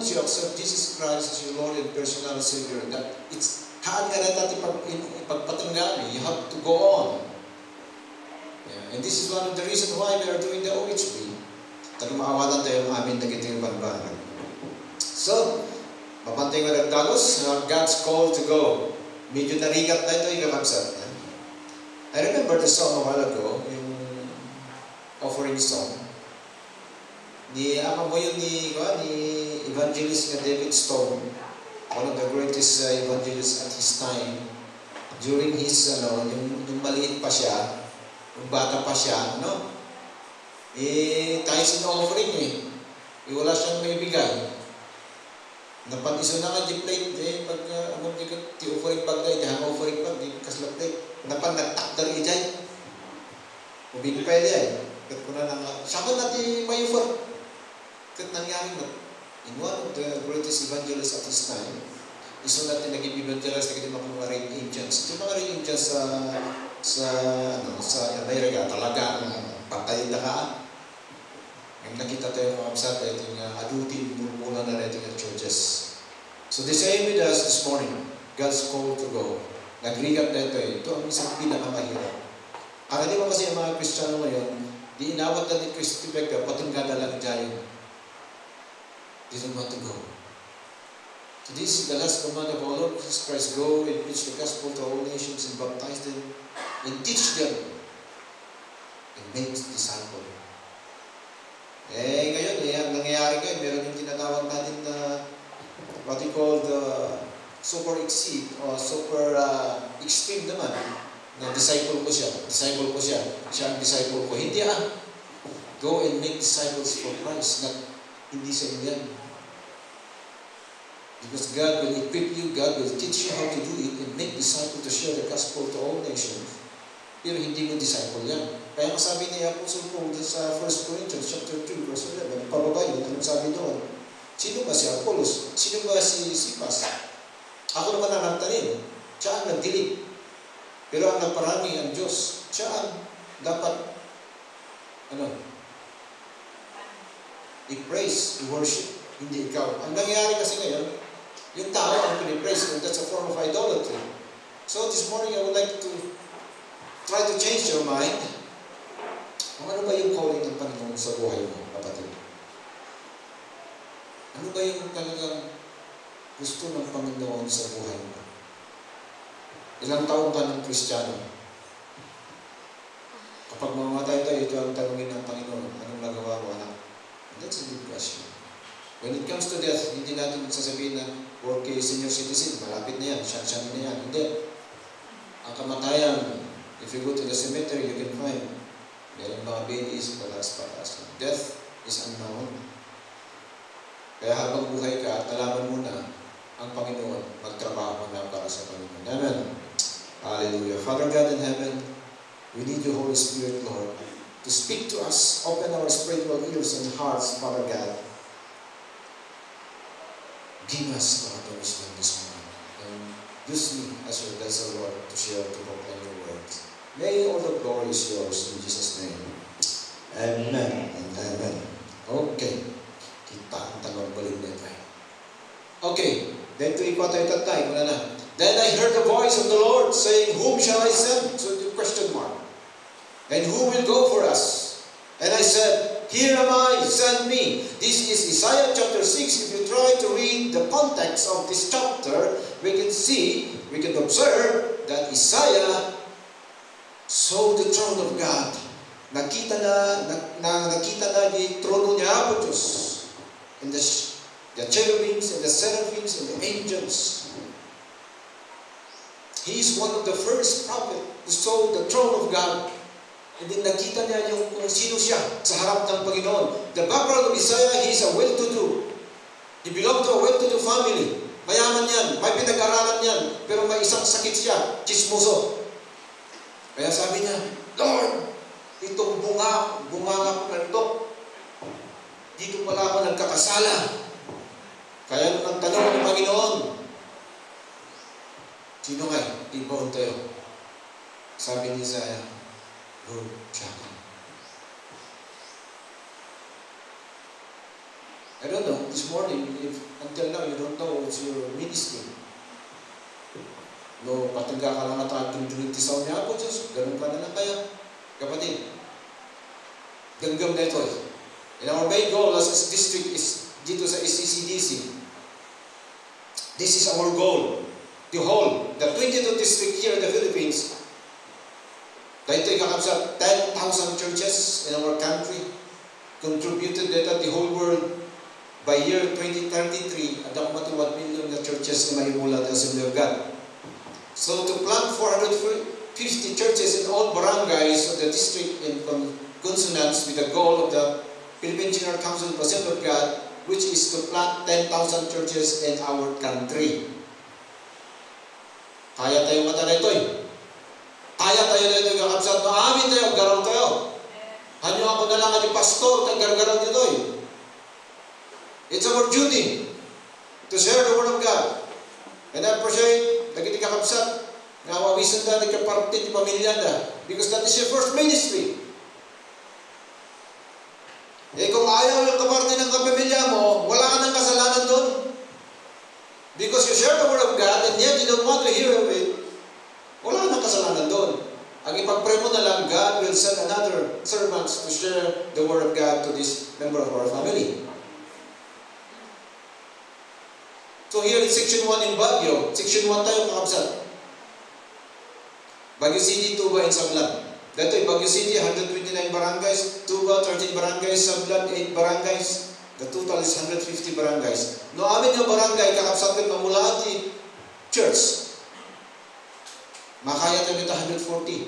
once you accept Jesus Christ as your Lord and personal Savior, that it's haan nga natin ipagpatanggap. You have to go on. Yeah. And this is one of the reasons why we are doing the OHB. Tanong maawatan tayo ang amin na kitang banbanag. So, mapantay ko nagdagos, God's call to go. Medyo narigat na ito, ikakamsat. I remember the song a while ago, yung offering song. Ama mo yun ni Evangelist nga David Stone, one of the greatest evangelists at his time. During his, yung maliit pa siya, yung bata pa siya, tithes and offering wala siyang may bigay. Napag-iso na nga di plate, pag among di offering pag di hang offering pag di kasla plate. Napan nagtakdar ijay. Ubing pwede ay. Kat ko na sama natin may offer. Kat nangyari mo. In one of the greatest evangelists at his time, iso natin naging evangelist na mga mga rain agents. Ito mga rain agents sa Amerika, talaga patay na kaan. Ang nakita tayo mga kapsat, ito yung adutin, mula na ito yung churches. So the same with us this morning, God's call to go. Nag-recap na ito ang isang pinakamahirap. Ang di ba kasi ang mga Kristiyano ngayon, di inawat na ni Kristi Becca, patungga na lang dyan. They don't want to go. So this is the last command of our Lord Jesus Christ. Go and preach the gospel to all nations and baptize them and teach them and make disciples. Ngayon, ang nangyayari ngayon, meron yung tinatawag natin na what we call the super exceed o super extreme naman na disciple ko siya. Siya ang disciple ko. Hindi go and make disciples for Christ. Hindi sa inyo yan. Because God will equip you, God will teach you how to do it and make disciples to share the gospel to all nations. Pero hindi mo disciple yan. Kaya ang sabi ni Apostle Paul sa 1 Corinthians chapter 2 verse 11, pababa yun, anong sabi doon? Sino ba si Apollos? Sino ba si Sipas? Ako naman ang nagtanim. Siya ang nagdilig. Pero ang nagparami ang Diyos. Siya ang dapat i-praise, i-worship. Hindi ikaw. Ang nangyayari kasi ngayon, yung tao ang pinipraise, and that's a form of idolatry. So this morning I would like to try to change your mind. Ano ba yung calling ng Panginoon sa buhay mo, kapatid? Ano ba yung talagang gusto ng Panginoon sa buhay mo? Ilang taon ka ng Kristiyano? Kapag mamamatay tayo, ito ang tanungin ng Panginoon. Anong nagawa mo, anak? And that's a good question. When it comes to death, hindi natin sasabihin na okay, senior citizen, malapit na yan, siya na yan. Hindi. Ang kamatayan, if you go to the cemetery, you can find meron mga babies, patas. Death is unknown. Kaya habang buhay ka, talaman mo na ang Panginoon, magtrabaho na para sa Panginoon. Amen. Hallelujah. Father God in heaven, we need your Holy Spirit, Lord, to speak to us. Open our spiritual ears and hearts, Father God. Give us, Lord, the wisdom this morning. And use me as your vessel, Lord, to share, to proclaim your words. May all the glory is yours in Jesus' name. Amen and amen. Okay. Kita ang tanong balik na tayo. Okay. Then to ikot tayo tatay. Muna na. Then I heard the voice of the Lord saying, whom shall I send? So the question mark. And who will go for us? And I said, here am I, send me. This is Isaiah chapter 6. If you try to read the context of this chapter, we can observe that Isaiah saw the throne of God. Nakita na yung trono niya po Diyos. And the cherubims and the seraphims and the angels. He is one of the first prophets who saw the throne of God. And then nakita niya yung kung sino siya sa harap ng Panginoon. The background of Isaiah, he is a well-to-do. He belonged to a well-to-do family. Mayaman yan, may pinag-aralan yan, pero may isang sakit siya, chismoso. Kaya sabi niya, Lord, itong bunga ko na ito. Dito pala ako nagkakasala. Kaya nung nagtanong ng Panginoon, sino kayo? Ibaon tayo. Sabi ni Isaiah, Lord, siya ka. I don't know, this morning, if until now you don't know what's your ministry. No, patungga ka lang at ating dinitisaw niya ako, Diyos, ganun ka na lang kaya. Kapatid, ganggam na ito. And our main goal as a district is dito sa SCCDC. This is our goal. To hold the 22 district here in the Philippines. Dahil ito'y kakabsat 10,000 churches in our country. Contributed that the whole world by year 2033, at ako 1 million na churches na maimula ng Assembly of God. So to plant 450 churches in all barangays of the district in consonance with the goal of the Philippine General Council of Assembly of God, which is to plant 10,000 churches in our country. Kaya tayo mata na ito eh. Kaya tayo na ito yung kakabsat. Maamin tayo, garaw tayo. Hanyo ako na lang ang pastor, kag-gargaraw nito eh. It's our duty to share the Word of God. And I appreciate, naging kakabsat, nga wawisan na nagkaparti ni pamilya na, because that is your first ministry. Eh kung ayaw yung kaparte ng kapamilya mo, wala ka ng kasalanan doon. Because you share the Word of God and yet you don't want to hear of it, wala ka ng kasalanan doon. Ang ipag-pray mo na lang, God will send another servants to share the Word of God to this member of our family. So here in Section 1 in Baguio, Section 1 tayo kakabsat. Baguio City, Tuba, and Sablan. Dito Baguio City, 129 barangays, Tuba, 13 barangays, Sablan, 8 barangays. The total is 150 barangays. No amin yung barangay, kakabsat ko mamula di church. Makaya tayo nito 450.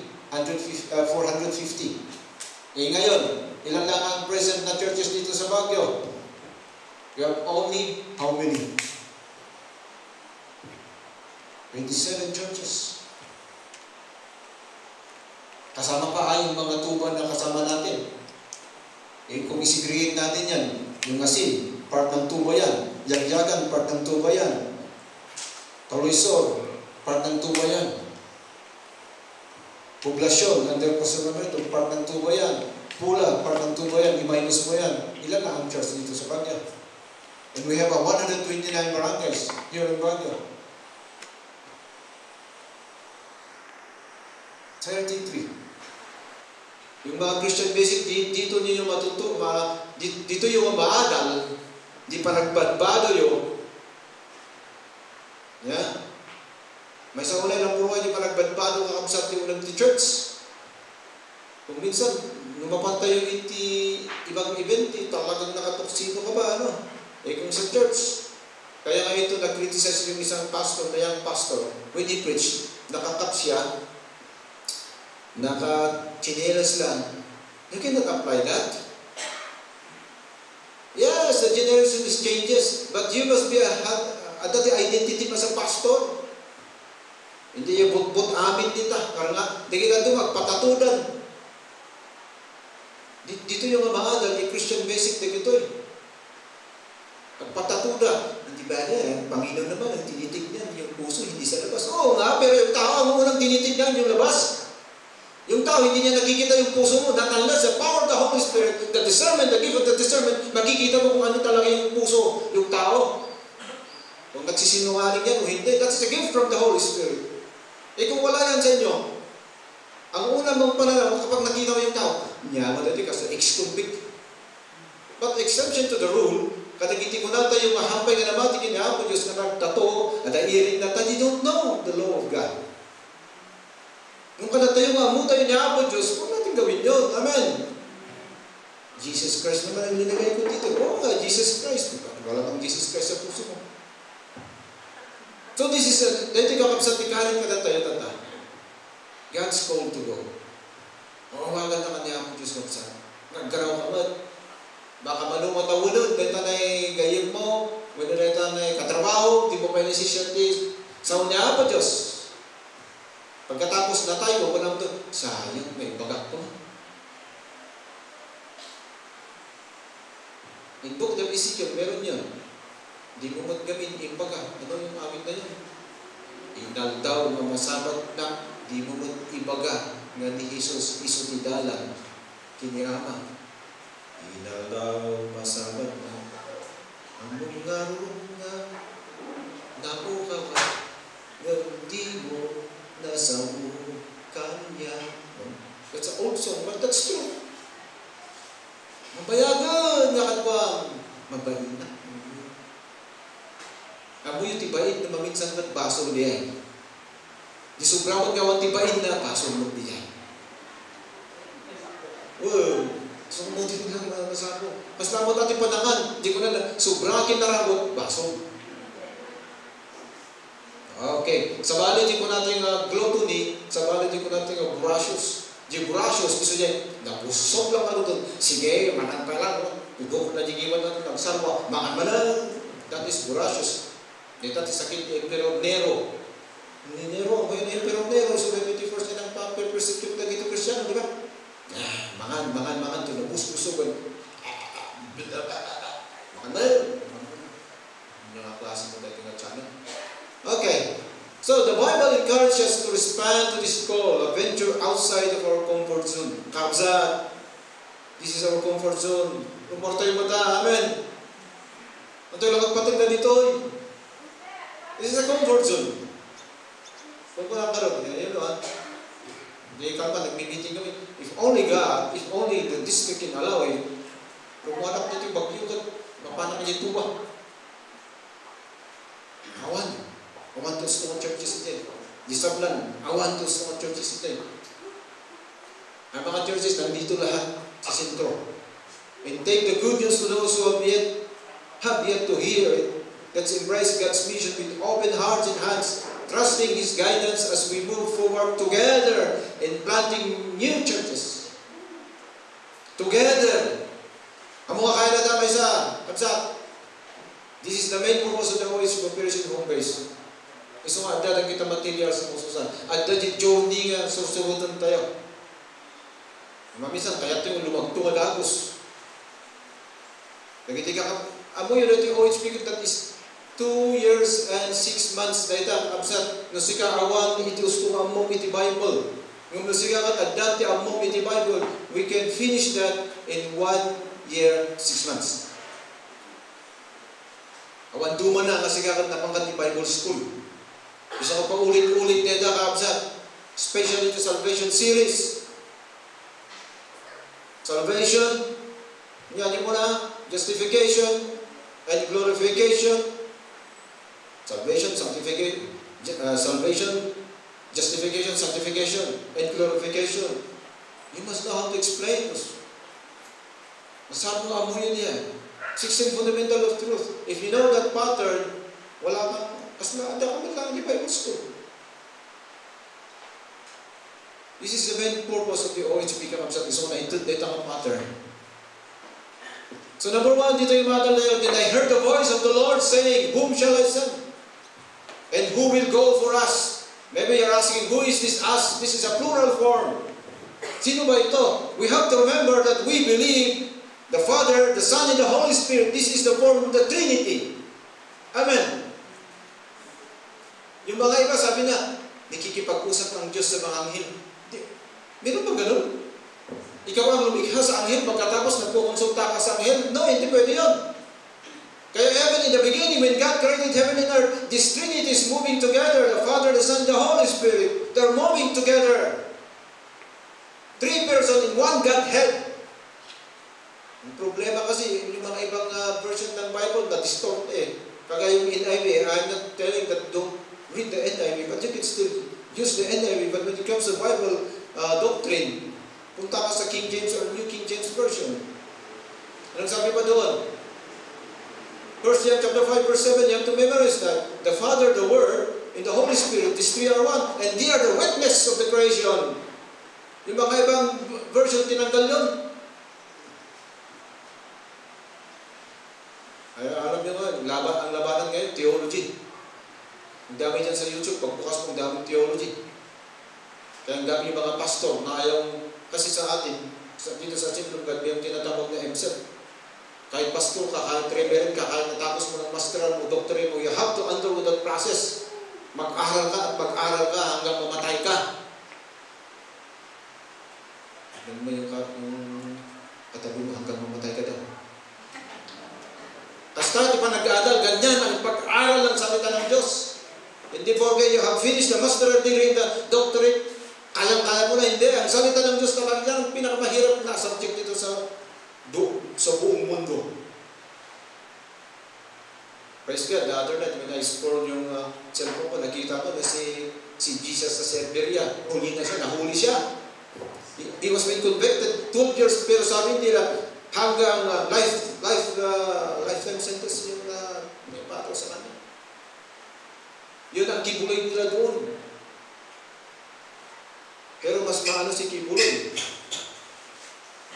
Eh ngayon, ilan lang ang present na churches dito sa Baguio? We have only, how many? 27 churches. Kasama pa ay yung mga tuban na kasama natin. Eh kung isigreate natin yan, yung asin, part ng tuba yan. Yagyagan, part ng tuba yan. Taloysor, part ng tuba yan. Poblasyon, under Cosamamento, part ng tuba yan. Pula, part ng tuba yan. I-minus mo yan. Ilan na ang church dito sa Baguio? And we have 129 barangays here in Baguio. 33. Yung mga Christian basic, dito niyo matuto, dito yung maadal, di pa nagbadbado yung, yeah? May sa ulay ng buhay, di pa nagbadbado kakabsat yung ulang church. Kung minsan, lumapan tayo ibang event, talagang nakatoksino ka ba, ano? Eh kung sa church, kaya nga ito, nag-criticize yung isang pastor, na yung pastor, when he preached, nakatap siya, naka-chinelas lang. You cannot apply that. Yes, the generation is changes, but you must be ada the identity pa sa pastor. Hindi yung but amin dito. Karena, di kita ito magpatatudan. Dito yung maadal, yung Christian basic na ito eh. Magpatatuda. Hindi ba yan? Panginoon naman, ang tinitignan, yung puso, hindi sa labas. Oo nga, pero yung tao ang unang tinitignan, yung labas. Yung tao, hindi niya nakikita yung puso mo. That unless the power of the Holy Spirit, the discernment, the gift of the discernment, makikita mo kung ano talaga yung puso, yung tao. Kung nagsisinungaling yan o hindi, that's the gift from the Holy Spirit. Eh kung wala yan sa inyo, ang unang mong pananaw, kapag nakita mo yung tao, niya mo dati kasi ex-convict. But exception to the rule, kadagiti ko natin yung mahampay na namati kinahapo Diyos na nagtato, at airin na tayo, they don't know the law of God. Nung kanatayo nga mo tayo niya po Diyos, huwag natin gawin yun. Amen. Jesus Christ naman ang linagay ko dito. Oo nga, Jesus Christ. Wala kang Jesus Christ sa puso mo. So this is, dito kakapsat ni Karen kadatayo tata. God's call to go. Mawawagan naman niya po Diyos kapsat. Naggaraw ka ba? Baka manumatawunod, dito na gayag mo, wala dito na katrabaho, di mo pa inisisyon sa niya po Diyos. Pagkatapos na tayo, walang doon, sayang, may bagak ko. In book of Ezekiel, meron yun. Di mo maggamit yung bagak. Ano yung amin na yun? Inal daw na masabat na, di mo ibaga nga ni Jesus isutidalan, kinirama. Inal daw masabat na, Among nga nakuha ka, di mo nasabukan niya. That's an old song, but that's true. Mabayagan nga katwang mabayin na. Amo yung tibain na maminsan kat baso diyan. Di sobrang gawan tibain na baso mo diyan. So mo din lang masako. Mas lamot natin panangan, di ko na sobrang kinaragot baso. Okay, sa bali di ko natin gluttony, sa bali di ko natin voracious. Di voracious, gusto niya, napusok lang ano doon. Sige, makan pa lang. Udok na digiwan natin ng sarwa. Makan mo lang. That is voracious. Dito natin sakit ni Emperor Nero. Ni Nero, ang bayan ni Emperor Nero, so 21st na ng Papa, persecute na dito Kristiano, di ba? Mangan, ito nabus-busogan. Makan na yun. Yung mga klase mo dahil nga channel. Okay. So, the Bible encourages us to respond to this call, a venture outside of our comfort zone. Kabzat, this is our comfort zone. Rumortoy mo ta, amen. Ito lang magpatag na dito. This is a comfort zone. Kung ko nakaroon, yun naman. Hindi ka pa, nagmi-meeting kami. If only God, if only the district can allow it, kung wanak dito yung bagyo ka, mapanang niya tuba. I want to small churches ito. Disablan, I want to small churches ito. Ang mga churches, nandito lahat sa sentro. And take the good news to those who have yet to hear it. Let's embrace God's mission with open hearts and hands, trusting His guidance as we move forward together in planting new churches. Together. Ang mga kaya na damay sa kapsat. This is the main purpose of the OH Operation Home Base. Iso nga, ada kita material sa mususan. Ada di journey nga susurutan tayo. Mamisan, kaya ito yung lumagto nga dagos. Nagitika ka, amo yun ito yung OHP that is 2 years and 6 months na ito. Absat, nasika awan, iti usto nga among iti Bible. Yung nasika ka, adante among iti Bible, we can finish that in 1 year, 6 months. Awan duman na, nasika ka napangkat ni Bible School. Isa ko pa ulit-ulit na ito, kaabsat. Especially to Salvation Series. Salvation, yan mo na, justification, and glorification. Salvation, sanctification, salvation, justification, sanctification, and glorification. You must know how to explain this. Masabi mo amo yun yan. 16 fundamental of truth. If you know that pattern, wala ka. Kasi naanda ka man lang, di ba yung gusto? This is the main purpose of the OHP Kamapsat. So, na-intendate ang pattern. So, number 1, dito yung matter na yun. Then I heard the voice of the Lord saying, whom shall I send? And who will go for us? Maybe you're asking, who is this us? This is a plural form. Sino ba ito? We have to remember that we believe the Father, the Son, and the Holy Spirit. This is the form of the Trinity. Amen. Yung mga iba, sabi na, nakikipag-usap ang Diyos sa mga anghel. Meron ba ganun? Ikaw ang lumikha sa anghel, pagkatapos nagpukonsulta ka sa anghel? No, hindi pwede yun. Kaya even in the beginning, when God created heaven and earth, this Trinity is moving together. The Father, the Son, the Holy Spirit. They're moving together. 3 persons in one Godhead. Ang problema kasi, yung mga ibang version ng Bible, na-distort eh. Kagaya yung NIV, I'm not telling that don't read the NIV, but you can still use the NIV. But when it comes to Bible doctrine, punta ka sa King James or New King James Version. Anong sabi pa doon? 1 John chapter 5 verse 7, you have to memorize that. The Father, the Word, and the Holy Spirit, these 3 are one. And they are the witness of the creation. Yung mga ibang version, tinanggal yun. Ay, alam nyo nga, ang labanan ngayon, theology. Ang dami dyan sa YouTube, pagbukas mo, ang daming theology. Kaya ang dami yung mga pastor na ayaw, kasi sa atin, dito sa Children God, may yung tinatawag na MSET. Kahit pastor ka, kahit reverend ka, kahit natapos mo ng masteral mo, doctorate mo, you have to undergo that process. Mag-aral ka at mag-aral ka hanggang mamatay ka. Alam mo yung katabi mo hanggang mamatay ka daw. Tapos basta di pa nag-aaral, ganyan ang pag-aaral ng salita ng Diyos. Hindi porke you have finished the master's degree in the doctorate, kayang-kaya mo na. Hindi. Ang salita ng Diyos talaga yan ang pinakamahirap na subject dito sa buong mundo. Praise God, the other night when I scrolled yung cellphone ko, nakita ko na si Jesus sa Siberia. Huli na siya, nahuli siya. He was being convicted 12 years, pero sabi nila hanggang lifetime sentence yung may patol sa kanya. Yun ang kibuloy nila doon. Pero mas maano si kibuloy.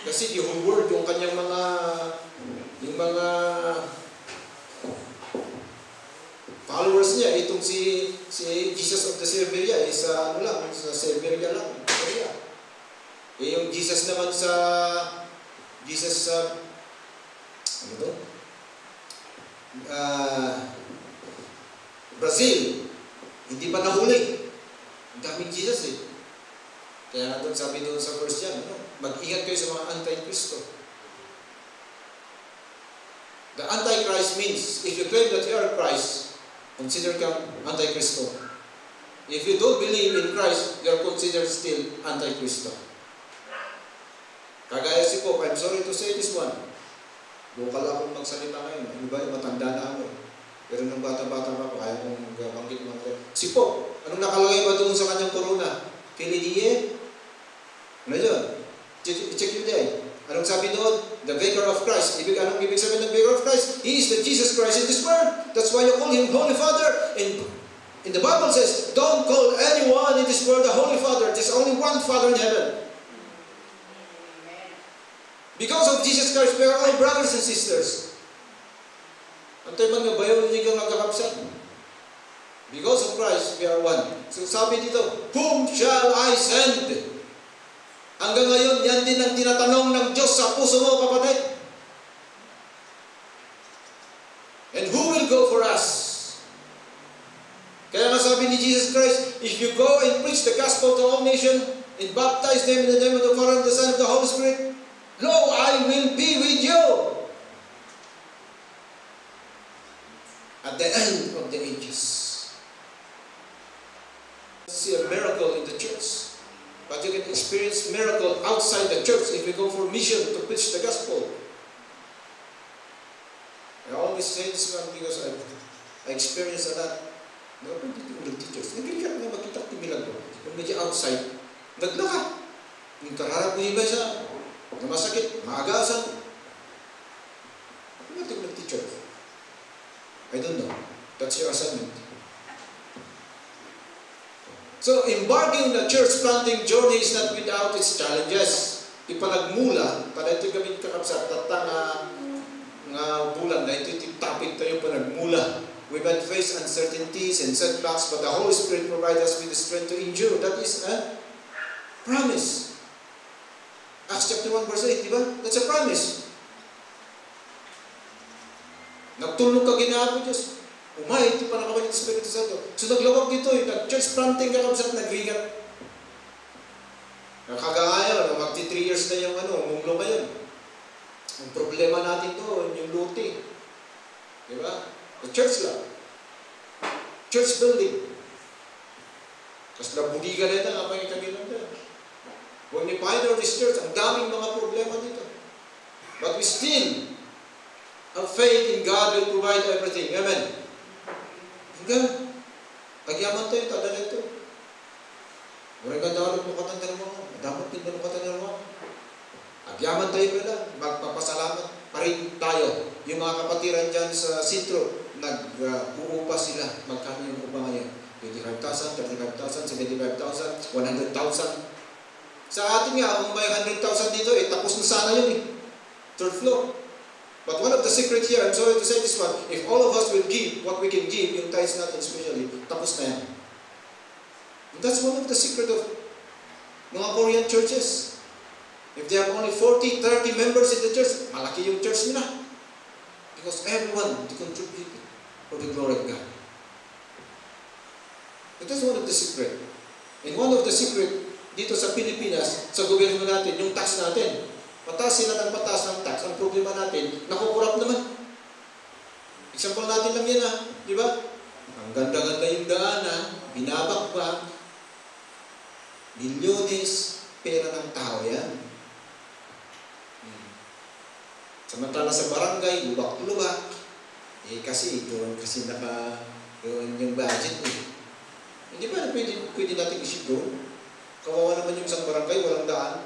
Kasi the whole world, yung kanyang mga followers niya, itong si Jesus of the Siberia, sa Siberia lang. Yung Jesus naman Brazil, hindi pa nahuli. Ang daming Jesus eh. Kaya nga doon, sabi doon sa verse yan, mag-ingat kayo sa mga anti-Kristo. The anti-Christ means, if you claim that you are Christ, consider kang anti-Kristo. If you don't believe in Christ, you are considered still anti-Kristo. Kagaya si Pope, I'm sorry to say this one. Bukal akong magsalita ngayon. Ano ba yung matanda na ako eh. Pero nung bata-bata pa, kaya kong banggit mga. Si Pope, anong nakalagay ba doon sa kanyang corona? Kilidiye? Ano yun? Check yun din. Anong sabi doon? The Vicar of Christ. Anong ibig sabihin ng Vicar of Christ? He is the Jesus Christ in this world. That's why you call Him Holy Father. And the Bible says, don't call anyone in this world a Holy Father. There's only one Father in heaven. Because of Jesus Christ, we are all brothers and sisters. Antay man nga bayaw ninyo kang nagkakapsat. Because of Christ, we are one. So sabi dito, whom shall I send? Hanggang ngayon, yan din ang tinatanong ng Diyos sa puso mo, kapatid. And who will go for us? Kaya nga sabi ni Jesus Christ, if you go and preach the gospel to all nations, and baptize them in the name of the Father, and the Son, and the Holy Spirit, lo, I will be with you at the end of the ages. See a miracle in the church. But you can experience miracle outside the church if you go for mission to preach the gospel. I always say this one because I experienced a lot. Dapat dito ulit teachers. Nagkikita na makita ko milagro. Yung medyo outside, naglaka. Yung kararap mo iba siya. Na masakit, maagasan. Ano ito teacher? I don't know. That's your assignment. So, embarking on the church planting journey is not without its challenges. Ipanagmula, para ito gamit kakapsat, tatang nga bulan na ito topic tayo panagmula. We might face uncertainties and setbacks, but the Holy Spirit provides us with the strength to endure. That is a promise. Acts chapter 1 verse 8, di ba? That's a promise. Nagtulog ka ginagawa Diyos. Umay, ito pa nakabalik ng Espiritu Santo. So naglawag dito, nag-church planting ka kapsat, nagrigat. Nakagaya, magti 3 years na yung munglo ngayon. Ang problema natin doon, yung looting. Di ba? The church lang. Church building. Kasi nabudigan na ito, kapag ikabilang doon. When we find out this church, ang daming mga problema dito. But we still have faith in God will provide everything. Amen. Hanggang, pagyaman tayo, tada na ito. Murang ganda mo katanda mo. Dapat din mo katanda mo. Pagyaman tayo pala, magpapasalamat pa rin tayo. Yung mga kapatiran dyan sa sitro, nag-uupa sila. Magkano yung upa ngayon? 25,000, 35,000, 75,000, 100,000. Sa atin nga, kung may 100,000 dito, tapos na sana yun eh. Third floor. But one of the secret here, I'm sorry to say this one, if all of us will give what we can give, yung tithes natin especially, tapos na yan. And that's one of the secret of mga Korean churches. If they have only 40, 30 members in the church, malaki yung church nila. Because everyone, they contribute for the glory of God. That is one of the secret. And one of the secret, dito sa Pilipinas, sa gobyerno natin, yung tax natin. Pataas sila ng pataas ng tax. Ang problema natin, nakukurap naman. Example natin lang yan di ba? Ang ganda-ganda yung daanan, binabakbak, milyones, pera ng tao yan. Samantala sa barangay, lubak-lubak, kasi doon kasi doon yung budget Hindi ba pwede natin isip doon? Kawawa naman yung isang barangay, walang daan,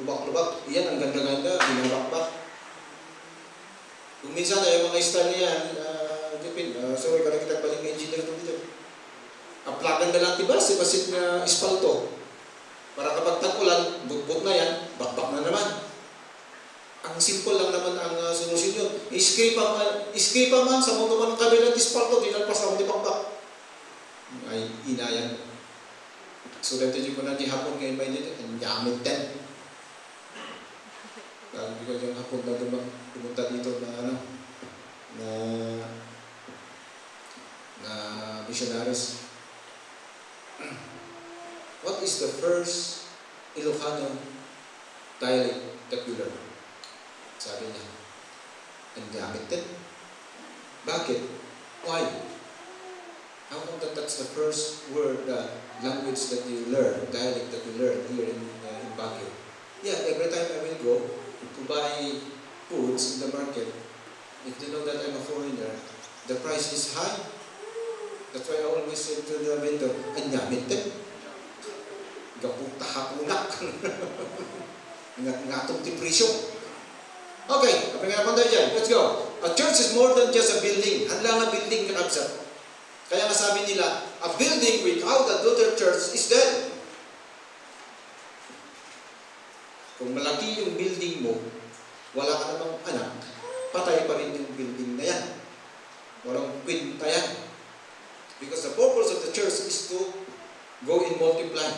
lubak-lubak, yan ang ganda-ganda, binabakbak. Kung minsan ay mga style niyan, sorry, para kita balik ng engineer dito. Aplakan na lang diba, si basit na espalto. Para kapag tag-ulan, but na yan, bakbak na naman. Ang simple lang naman ang solusyon yun. Iskripa man, sa mundo man ng kabilang espalto, di lang pa sa mga bakbak. Ay, inayan. So, dito ko na di hapon ngayon may dito, ang gamit din. Sabi ko yung hapon na pumunta dito na missionaries. What is the first Ilocano dialect that you learn? Sabi niya, ang gamit din. Bakit? Why? How come that's the first word, language that you learn, dialect that you learn here in Baguio? Yeah, every time I will go to buy foods in the market, if they know that I'm a foreigner, the price is high. That's why I always say to the vendor, ang gamit din. Gapong tahakunak. Ngatong tipresyo. Okay, kapag nga naman tayo dyan, let's go. A church is more than just a building. Hadlang na building kakabsat. Kaya nga sabi nila, a building without a daughter church is dead. Kung malaki yung building mo, wala ka namang anak, patay pa rin yung building na yan. Walang kwinta yan. Because the purpose of the church is to go and multiply.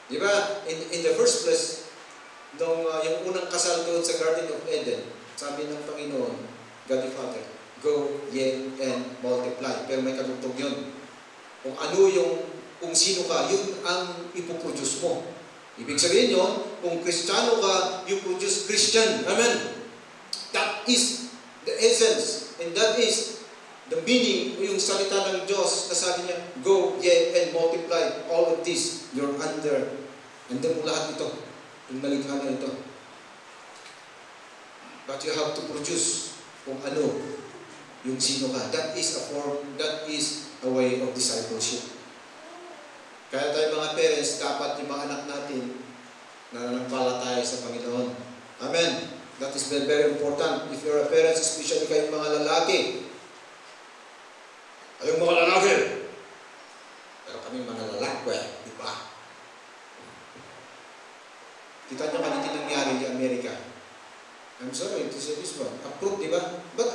Di ba? In the first place, yung unang kasal doon sa Garden of Eden, sabi ng Panginoon, God the Father, go, ye, and multiply. Pero may kadugtog yun. Kung sino ka, yun ang ipoproduce mo. Ibig sabihin yun, kung Kristiyano ka, you produce Christian. Amen? That is the essence. And that is the meaning, yung salita ng Diyos na sabi niya, go, ye, and multiply. All of this, you're under mo lahat ito. Yung nalikha na ito. But you have to produce kung ano, yung sino ka. That is a form, that is a way of discipleship. Kaya tayo mga parents, dapat yung mga anak natin na nagpalataya sa Panginoon. Amen. That is very, very important. If you're a parent, especially kayong mga lalaki. Kayong mga lalaki. Pero kami mga lalaki, di ba? Kita nyo kanina nangyari di Amerika. I'm sorry to say this one. Approved, di ba? But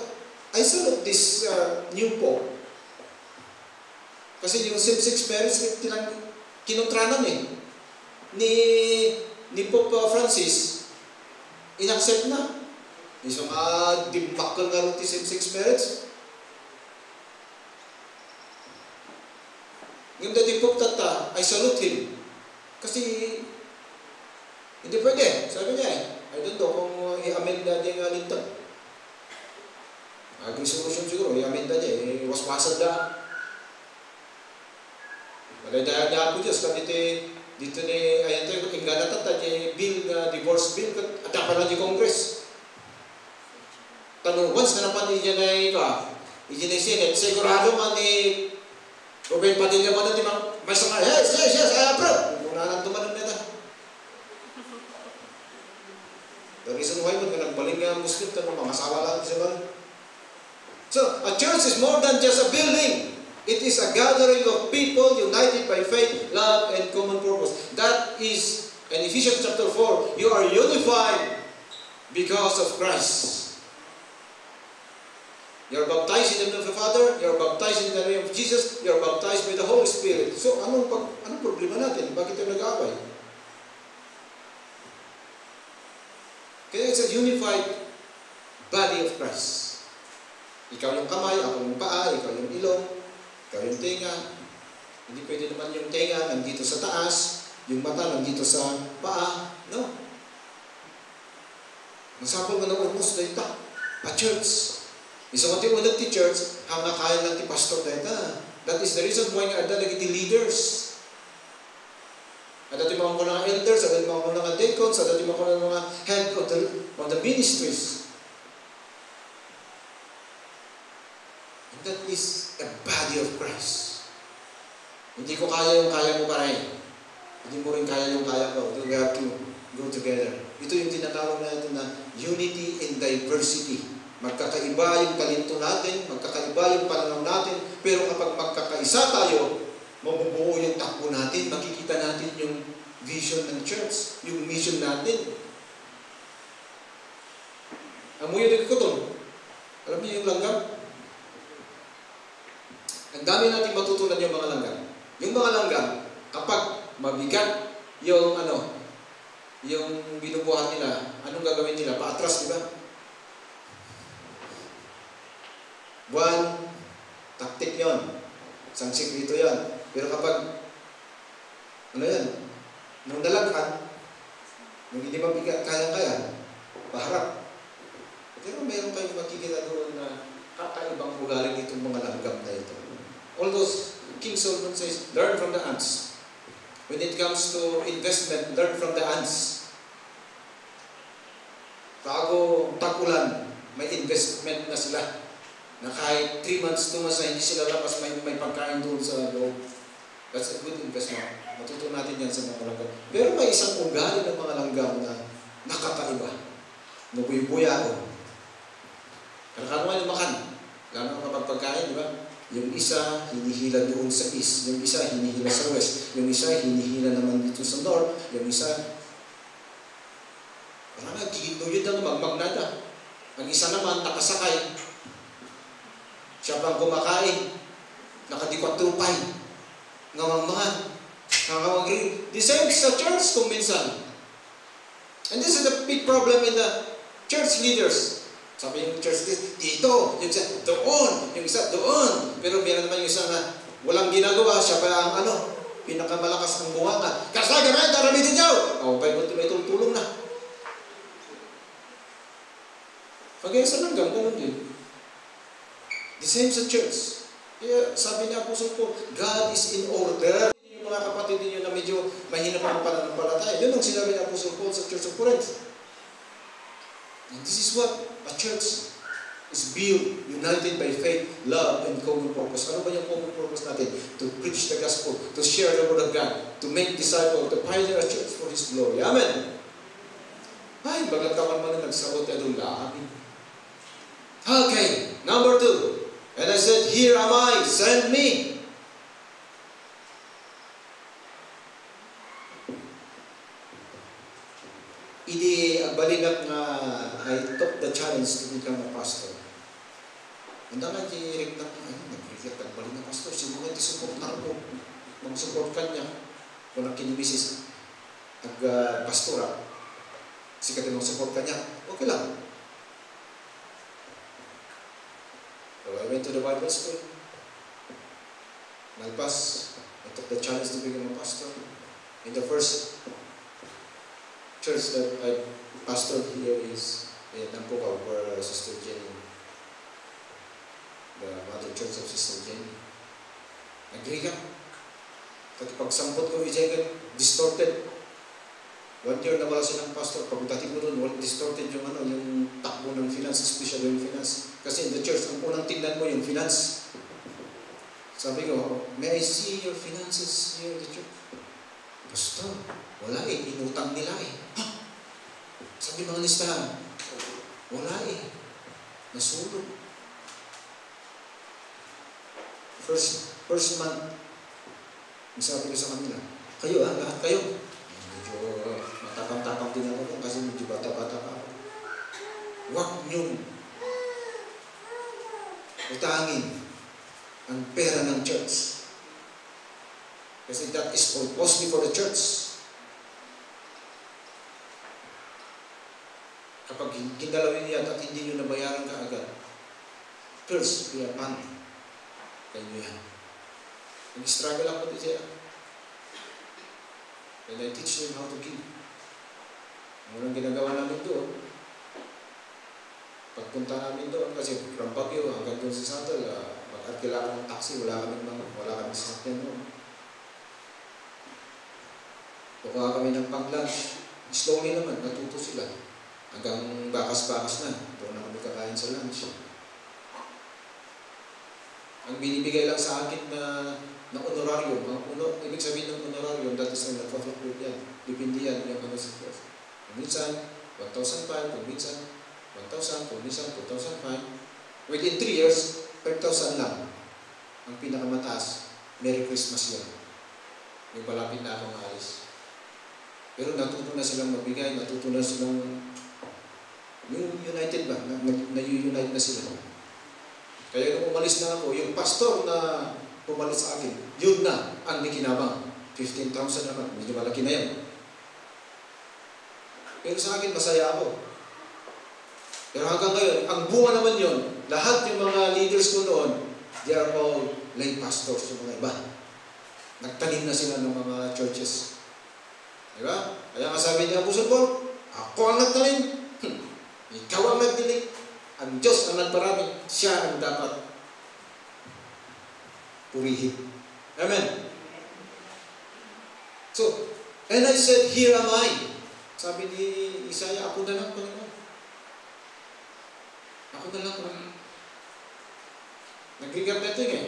I salute this new Pope. Kasi yung same-sex marriage, kinontranan ni Pope Francis, inaccept na. Isang dimbakal nga rin ti same-sex marriage. Ngayon dati Pope Tata, I salute him. Kasi, hindi pwede. Sabi niya I don't know kung i-amend na din nga lintan. Agri-solution siguro, i-amend na niya. Was-wasan na. Dahil po Diyos, dito ni, ayan tayo, ingana tata, bill, divorce bill, at dapat na di Congress. Tanong, once na napan niya na iyan na Senate, sigurado man ni Ruben Padilla man natin, may sama, yes, I approve. Kung nalang tumanan nito. The reason why mo nagbalik nga Muslim, tanong, mamasawa lang siya ba? So, a church is more than just a building. It is a gathering of people united by faith, love, and common purpose. That is, in Ephesians chapter 4, you are unified because of Christ. You are baptized in the name of the Father, you are baptized in the name of Jesus, you are baptized by the Holy Spirit. So, anong problema natin? Bakit tayo nag-aaway? Kaya it's a unified body of Christ. Ikaw yung kamay, ako yung paa, ikaw yung ilong, ikaw yung tenga. Hindi pwede naman yung tenga nandito sa taas, yung mata nandito sa paa. No. Masapal mo na almost dito. A church. Isa ko unang ti church, hanga kaya lang ti pastor dahil that is the reason why nga ada lagi ti leaders. Ada ti mga mga elders, ada ti mga mga deacons, ada ti mga head of the ministries. And that is a body of Christ. Hindi ko kaya yung kaya mo pareho. Hindi mo rin kaya yung kaya ko. We have to go together. Ito yung tinatawag natin na unity in diversity. Magkakaiba yung talento natin, magkakaiba yung pananaw natin, pero kapag magkakaisa tayo, mabubuo yung takbo natin, makikita natin yung vision ng church, yung mission natin. Amoy yung ikuton. Alam niyo yung langgam? Ang dami natin matutunan yung mga langgam. Yung mga langgam, kapag mabigat yung yung binubuhat nila, anong gagawin nila? Paatras, di ba? Buwan, taktik yon, isang sikreto yan. Pero kapag, nung dalaghan, nung hindi mabigat, kaya, paharap. Pero mayroon kayong makikita doon na kakaibang ugali nitong mga langgam na ito. Although King Solomon says, learn from the ants. When it comes to investment, learn from the ants. Bago tag-ulan, may investment na sila. Na kahit 3 months, 2 months na hindi sila labas, may pagkain doon sa loob. That's a good investment. Matutunan natin yan sa mga langgam. Pero may isang ugali ng mga langgam na nakakaiba. Nabuy-buyao. Kaya nga lumakan. Lalo kapag pagkain, di ba? Yung isa, hinihila doon sa east. Yung isa, hinihila sa west. Yung isa, hinihila naman dito sa north. Yung isa, parang nagkikiduyod na magmagnada. Ang isa naman, nakasakay. Siya pang kumakain. Nakadikwat trupay. Ngamangmangan. Nangamangrin. The same sa church kung minsan. And this is a big problem in the church leaders. Sabi yung church dito, yung isa doon, yung isa doon. Pero meron naman yung isa na walang ginagawa, siya pa ang pinakamalakas ng bunganga. Kasi gamay, karamitin niyo! May tulong na. Pagkaya sa langgam, ganun din. The same sa church. Kaya sabi ni Apostle Paul, God is in order. Yung mga kapatid niyo na medyo mahina pa ang pananampalataya. Yun ang sinabi ni Apostle Paul sa Church of Corinth. And this is what a church is built, united by faith, love, and common purpose. Ano ba yung common purpose natin? To preach the gospel, to share the word of God, to make disciples, to pioneer a church for His glory. Amen! Ay, baglagtawan man na nagsagot ay doon amin. Okay, number 2. And I said, here am I, send me. Idi agbalinap nga I took the challenge to become a pastor. Handa nga di-direct na nag-reflect agbalin na pastor. Sino nga di-support na ako. Mag-support ka niya. Kung ang kinibisis nag-pastora. Kasi mag-support ka niya. Okay lang. So I went to the Bible school. Nagpas. I took the challenge to become a pastor. In the first church that I pastored here is in Nampukaw, where Sister Jenny, the Mother Church of Sister Jenny. Agree ka? Pag pagsampot ko, distorted. 1 year na wala silang pastor. Pagdating mo doon, distorted yung takbo ng finance, especially yung finance. Kasi in the church, ang unang tingnan mo yung finance. Sabi ko, may I see your finances here in the church? Pastor, wala inutang nila Ha? Sabi mga listahan, wala nasulog. First month, sabi ko sa kanila, kayo lahat kayo. Medyo matapang-tapang din ako kasi medyo bata-bata pa ako. Huwag niyong utangin ang pera ng church. Kasi that is mostly for the church. Kapag ginalawin niya at hindi nyo nabayaran ka agad, first, kaya paano? Kaya yan. Nag-struggle ako din siya. And I teach him how to give. Ang unang ginagawa namin doon, Pagpunta namin doon, kasi from Baguio hanggang doon sa Sandal, mag-arkila ng taxi, wala kami sasakyan doon. Kukuha kami ng pang-lunch. Slowly naman, natuto sila. Hanggang bakas-bakas na, doon na kami kakain sa lunch. Ang binibigay lang sa akin na honorarium, ibig sabihin ng honorarium, that is na nagpa-fluctuate yan. Depende yan yung ano sa course. Minsan, 1,500, kung minsan, 1,000, kung minsan, 2,500. Within 3 years, 5,000 lang. Ang pinakamataas, Merry Christmas yan. Yung palapit na akong alis. Pero natuto na silang magbigay, natuto na silang yung united ba? Na-unite na sila. Kaya nung umalis na ako, yung pastor na pumalis sa akin, yun na ang nikinabang. 15,000 naman, medyo malaki na yan. Pero sa akin, masaya ako. Pero hanggang ngayon, ang bunga naman yun, lahat yung mga leaders ko noon, they are all lay pastors, yung mga iba. Nagtanim na sila ng mga churches. Diba? Kaya nga sabi niya, Apostle Paul, ako ang nagtanim. Ikaw ang nagdilig. Ang Diyos ang nagparami. Siya ang dapat purihin. Amen. So, and I said, here am I. Sabi ni Isaiah, ako na lang, Panginoon. Ako na lang, Panginoon. Nag-regard na ito eh.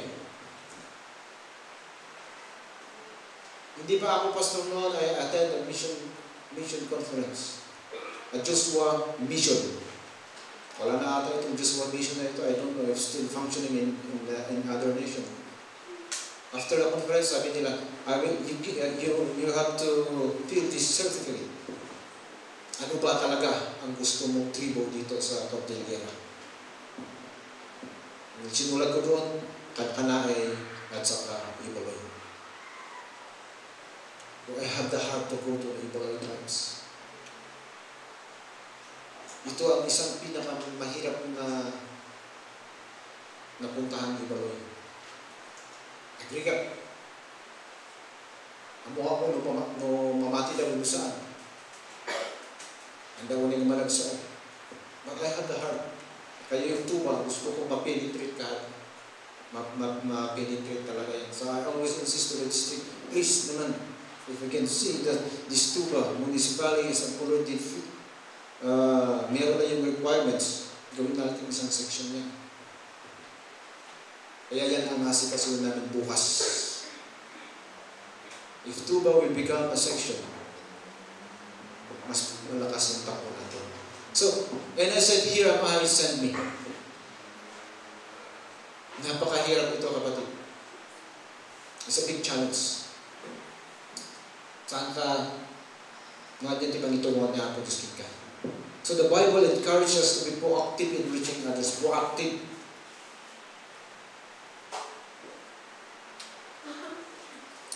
Hindi pa ako pastor noon, I attend a mission conference. A Joshua mission. Wala na ata itong Joshua mission na ito. I don't know if still functioning in other nation. After the conference, sabi nila, you have to fill this certificate. Ano ba talaga ang gusto mong tribo dito sa Cordillera? Sinulat ko doon, Kanae at saka Ibaloy. Do I have the heart to go to Ibaloy tribes? Ito ang isang pinakamahirap na napuntahan ni Ibaloy. Agrigat. Ang mukha ko no mamati daw mo saan. Ang daw nila malagsa. But I have the heart. Kaya yung tuba, gusto ko ma-penetrate ka. Ma-penetrate talaga yan. So I always insist to register. Please naman, if we can see that this tuba, municipality is already meron na yung requirements, gawin natin isang section niya. Kaya yan ang asikasuhin namin bukas. If tuba will become a section, mas malakas yung takbo natin. So, and I said, here am I, send me. Napakahirap ito, kapatid. It's a big challenge. Saan ka, mga dyan tipang ito mga niya ako ka. So the Bible encourages us to be proactive in reaching others. Proactive.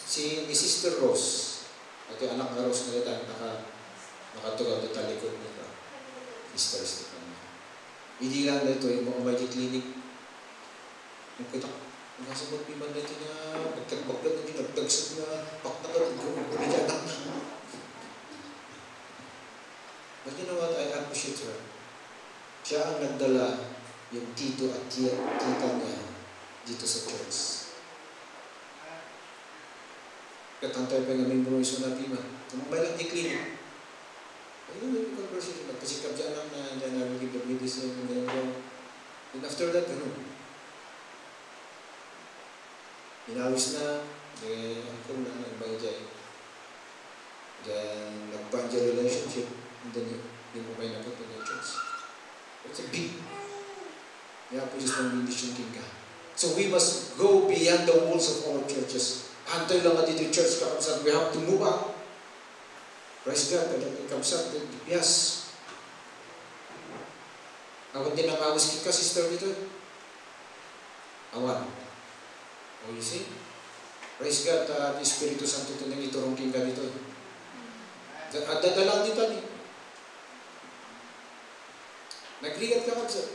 Si Sister Rose, ito yung anak na Rose na ito, nakatugaw dito talikod nito. Sister Stefania. Hindi lang na ito, yung mga Almighty Clinic. Nakita ko, nakasagot piman na ito niya, nagtagbaglag na ito, nagtagsag na, paktagal, nagtagsag na. But you know what? I appreciate her. Siya ang nagdala yung tito at tita niya dito sa church. Katantay pa yung aming Broiso na Pima. Tumabay lang di clinic. Ayun yung conversation. Nagpasikap dyan lang na dyan namin give the medicine and then go. And after that, gano'n. Inawis na. Ang kung na nagbay dyan. Then, nag-band relationship. And then yung umay na po to the church. It's a big. Kaya po just ng mission king ka. So we must go beyond the walls of our churches. Antay lang at dito church kakamsat. We have to move up. Praise God. Kakamsat. Yes. Ako din ang awis ka, sister dito. Awan. Oh, you see? Praise God. The Espiritu Santo ito nang iturong king ka dito. At dadalang dito ni. Nagrigat ka mag-sir.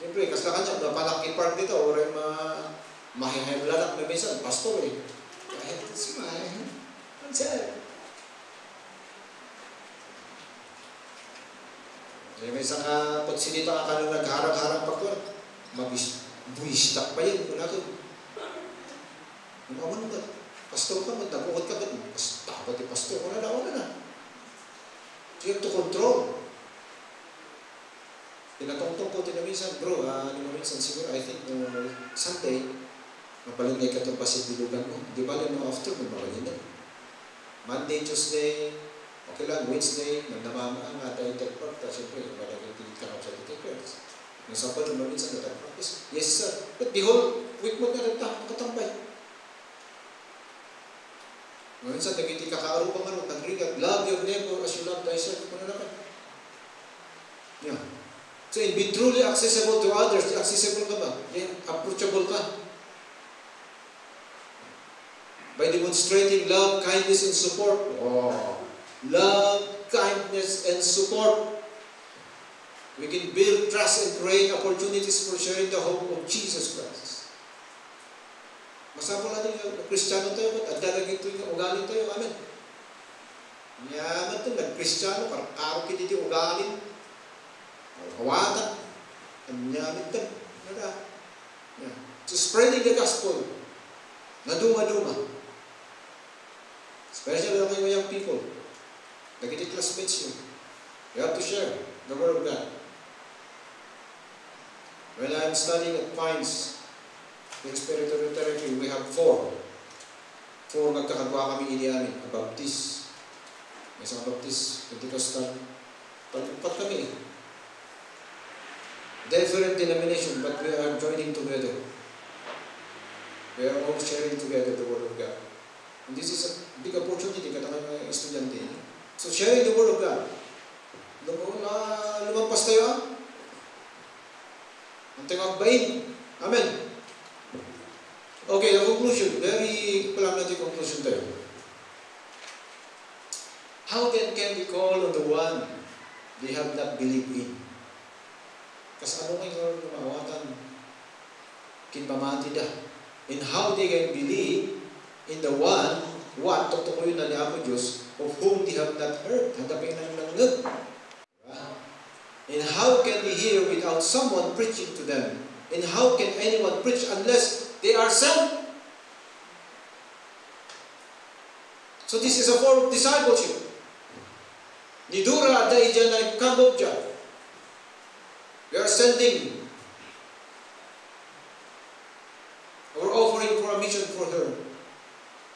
Siyempre, kas na kanya, napalaki part dito, or yung mahihemlalak na minsan, pastor eh. Kahit smile. Sir. May isang pagsilita ka kanang nagharang-harang pa ko. Buwistak pa yun. Wala ko. Umaman ka. Pastor ka, nag-ukot ka ba? Dapat yung pastor. Wala na. So you have to control. Pinatongtong ko tinaminsan, bro, minsan siguro, I think, Sunday, mapalingay ka itong pasibilugan mo. Di ba lang after, magbabalin na. Monday, Tuesday, okay lang, Wednesday, nagdamama ang tayo interpret, siyempre, malagay tilit ka na sa interpret. Yung Sabado, minsan, nag-practice. Yes, sir. But the whole week mo na nakatambay. Minsan, nagiti ka kaarupang nag-rigat, love your neighbor as you love thyself. Ano naman? Yeah. So, in be truly accessible to others, accessible ka ba? Yeah. Approachable ka. By demonstrating love, kindness, and support. Oh. Love, kindness, and support. We can build trust and create opportunities for sharing the hope of Jesus Christ. Masama lang yung Kristiyano tayo, at dalagin ito yung ugali tayo. Amen. Yaman ito, nag-Kristiyano, araw kita yung ugali. Kawatan. Anyamin ito. So spreading the gospel. Naduma-duma. Especially lang kayo young people. Nagiti classmates yun. You have to share the word of God. When I'm studying at Pines, in spiritual territory, we have 4 nagkakagawa kami iniamin. A Baptist. May isang Baptist, Pentecostal. Palipat kami. Different denomination, but we are joining together. We are all sharing together the Word of God. And this is a big opportunity katang mga estudyante. So sharing the Word of God. Lumampas tayo ang tingagbain. Amen. Okay, the conclusion. Very palang natin conclusion tayo. How then can we call on the one they have not believed in? Kasi ano ngayon lumawatan? Kinpamati da. And how they can believe in the one, totoo yun na niya po Diyos, of whom they have not heard. Hadapin ng nanggag. And how can they hear without someone preaching to them? And how can anyone preach unless they are sent? So this is a form of discipleship. Nidura dahil na Cambodia. We are sending. We're offering for a mission for her.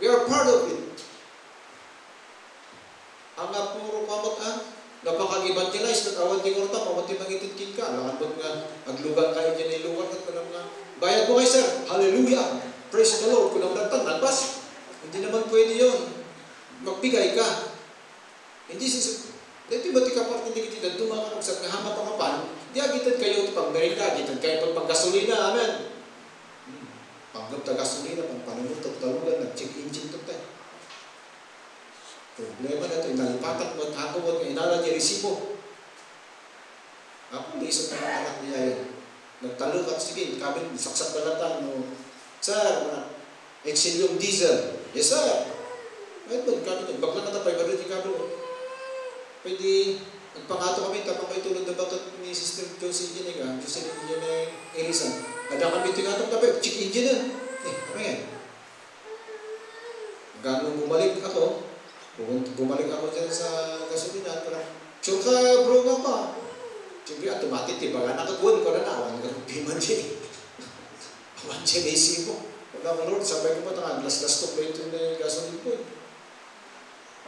We are part of it. Ang puro pamat napaka-evangelize na awan di korta, pamati mangitin ka. Lakan ba nga, aglugan kayo dyan ay lugar at kunang nga, bayad mo kayo sir, hallelujah, praise the Lord, kunang nagtan, nalpas. Hindi naman pwede yun. Magbigay ka. Hindi dito ba tika part hindi kita dumakarap sa kahama pangapan, di agitad kayo pang merenda, agitad kayo pang gasolina, amen. Panggap ta gasolina, pang panunod, talugan, nag-check engine to tayo. Problema na ito, inalipatak mo at hatungod ng inala niya resibo. Ako, naisip na mga anak niya yun. Nagtalog at sige, kami, saksak balatan mo. Sir, Exilium diesel. Yes, sir. Kahit ba, kami, nagbagla na tapay, barit yung kami. Pwede, nagpangato kami, tapang kayo tulad na batot ni Sister Josie Jeniga, Josie Jeniga Erisan. Ada kami tingatong tapay, check engine na. Ano yan? Gano'ng bumalik ako, bumalik ako dyan sa gasolina, parang, sure ka bro nga pa. Siyempre, automatic, diba nga nakagawin ko na awan ka ng piman dyan. Awan dyan AC mo. Wala mo Lord, sabay ko pa ito, glas-glas to plate yung gasolina po.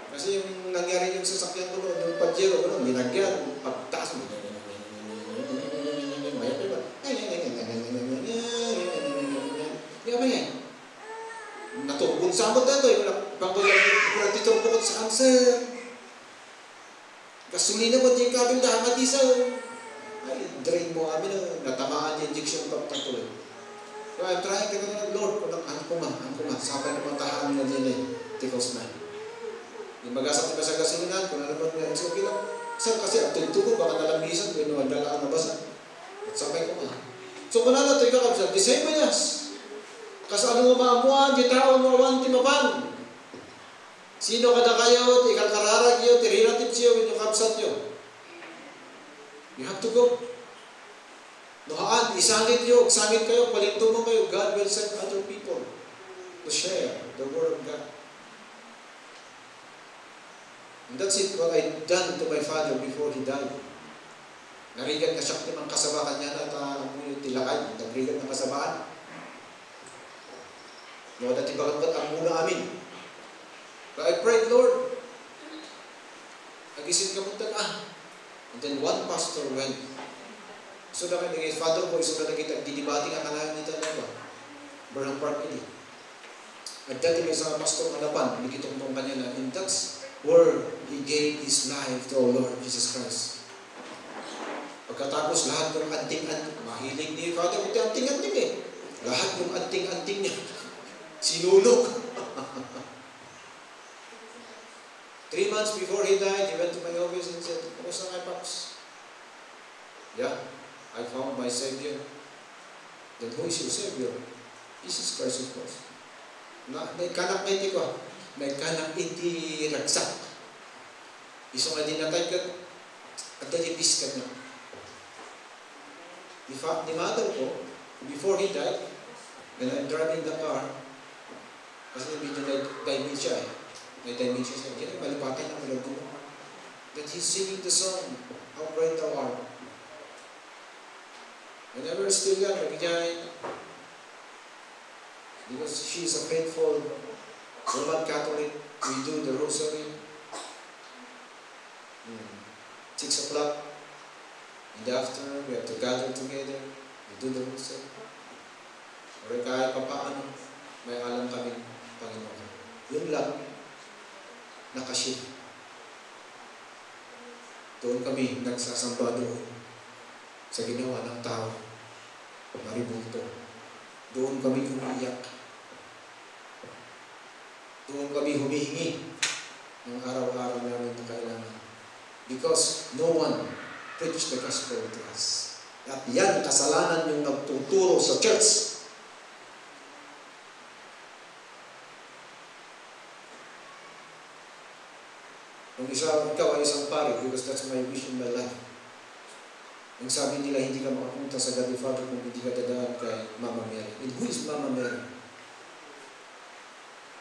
Kasi yung nangyari yung sasakyan ko noon, yung Pajero ko noon, linagyan, pagtaas mo. Mayat ba? Di ba yan? Naturbong samot na ito. Bago yung titurbong ko sa cancer. Gasolina mo yung kabel na hanga diesel. Ay, drain mo kami na natamaan yung injection pagtatuloy. So I'm trying to go, Lord, ang kuma, sabay na matahaan na din eh. Tikos na. Yung mag-asap ka sa gasolina, kung ano naman nga, it's okay lang. Sir, kasi ang tuntun ko, baka nalambisan, kung ano, dalaan na basa. At sabay ko nga. So kung ano ito, ikakabisa, di sa'yo ba yas? Kasi ano nga maamuan, di tao mo awan, di mapan. Sino ka na kayo, di kalkararag yun, di relative siyo, yung kapsat yun. You have to go. Nohaan, isangit kayo, palinto mo kayo. God will send other people to share the Word of God. And that's it, what I done to my father before he died. Narigat na siya ng kasabakan niya at tilakay, nagrigat ng kasabakan. Lord, at ibagat ang muna amin. But I prayed, Lord, nagising ka muntan, And then one pastor went. So na kami, father ko, iso na nakita, didibati nga kanayan nito na ba? Burnham Park ini. At dati may isang pastor kanapan, nakitong mong kanya na, and that's where he gave his life to our Lord Jesus Christ. Pagkatapos lahat ng anting-anting, mahilig ni Father ito anting-anting eh. Lahat ng anting-anting niya, sinulog. 3 months before he died, he went to my office and said, "Kumusta nga, Pops?" "Yeah, I found my Savior." "Then who is your Savior?" "Jesus Christ, of course." May kanak na iti ko. May kanak iti ragsak. Iso nga din natay ka, at dalipis ka na. Ni mother ko, before he died, when I'm driving the car, kasi medyo na-dementia eh. May dementia siya. Kaya malipatan ang malag ko. That he's singing the song, "How Great Thou Art." Whenever still young, nabigyan, because she's a faithful Roman Catholic, we do the rosary. 6 o'clock in the afternoon, we have to gather together, we do the rosary. Or kahit pa paano, may alam kami, Panginoon. Yun lang, nakaship. Doon kami nagsasamba doon sa ginawa ng tao, maribulto. Doon kami umiiyak. Doon kami humihingi ng araw-araw namin na kailangan. Because no one preached the gospel to us. At yan, kasalanan yung nagtuturo sa church. Nung ikaw ay isang pari, because that's my wish in my life. Ang sabi nila, hindi ka makapunta sa God the Father kung hindi ka dadaan kay Mama Mary. And who is Mama Mary?